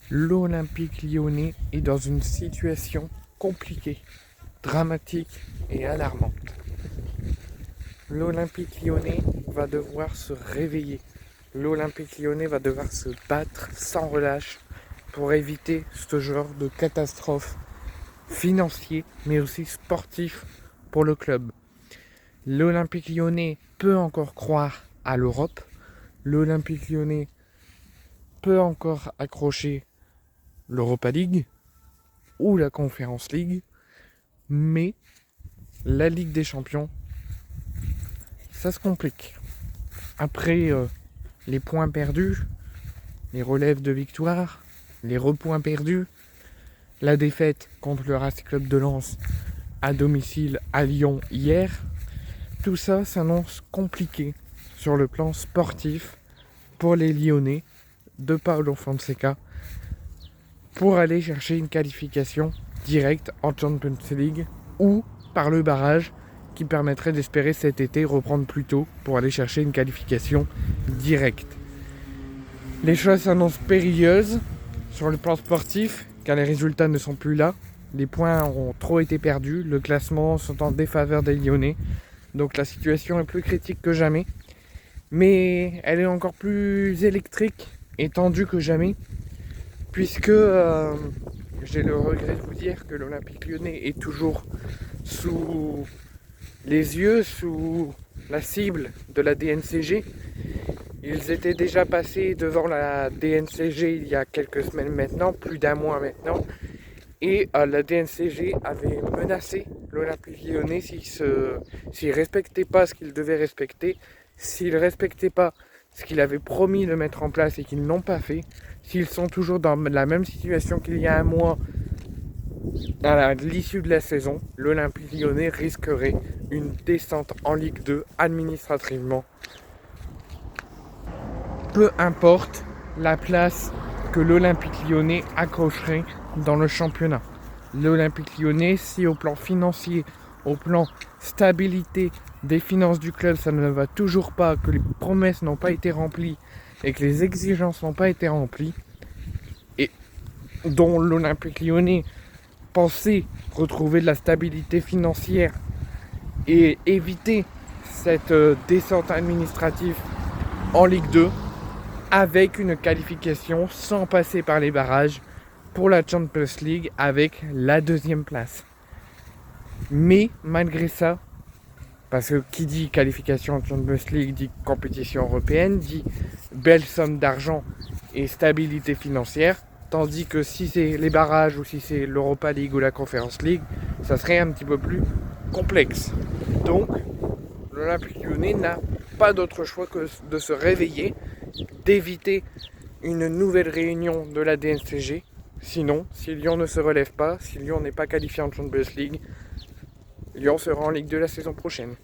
L'Olympique lyonnais est dans une situation compliquée, dramatique et alarmante. L'Olympique lyonnais va devoir se réveiller. L'Olympique lyonnais va devoir se battre sans relâche pour éviter ce genre de catastrophe financière, mais aussi sportif pour le club. L'Olympique lyonnais peut encore croire à l'Europe. L'Olympique lyonnais peut encore accrocher l'Europa League ou la Conference League, mais la Ligue des Champions, ça se complique. Après les points perdus, les relèves de victoire, les repoints perdus, la défaite contre le Racing Club de Lens à domicile à Lyon hier, tout ça s'annonce compliqué sur le plan sportif pour les Lyonnais de Paulo Fonseca pour aller chercher une qualification directe en Champions League ou par le barrage qui permettrait d'espérer cet été reprendre plus tôt pour aller chercher une qualification directe. Les choses s'annoncent périlleuses sur le plan sportif car les résultats ne sont plus là. Les points ont trop été perdus, le classement sont en défaveur des Lyonnais. Donc la situation est plus critique que jamais. Mais elle est encore plus électrique et tendue que jamais. Puisque j'ai le regret de vous dire que l'Olympique lyonnais est toujours sous les yeux, sous la cible de la DNCG. Ils étaient déjà passés devant la DNCG il y a quelques semaines maintenant, plus d'un mois maintenant. Et la DNCG avait menacé l'Olympique lyonnais s'il ne respectait pas ce qu'il devait respecter, s'il ne respectait pas ce qu'il avait promis de mettre en place et qu'ils n'ont pas fait, s'ils sont toujours dans la même situation qu'il y a un mois à l'issue de la saison, l'Olympique lyonnais risquerait une descente en Ligue 2 administrativement. Peu importe la place que l'Olympique lyonnais accrocherait dans le championnat. L'Olympique lyonnais, si au plan financier, au plan stabilité des finances du club, ça ne va toujours pas, que les promesses n'ont pas été remplies et que les exigences n'ont pas été remplies, et dont l'Olympique lyonnais pensait retrouver de la stabilité financière et éviter cette descente administrative en Ligue 2, avec une qualification sans passer par les barrages pour la Champions League avec la deuxième place. Mais malgré ça, parce que qui dit qualification en Champions League dit compétition européenne, dit belle somme d'argent et stabilité financière, tandis que si c'est les barrages ou si c'est l'Europa League ou la Conference League, ça serait un petit peu plus complexe. Donc l'Olympique lyonnais n'a pas d'autre choix que de se réveiller, d'éviter une nouvelle réunion de la DNCG. Sinon, si Lyon ne se relève pas, si Lyon n'est pas qualifié en Champions League, Lyon sera en Ligue 2 la saison prochaine.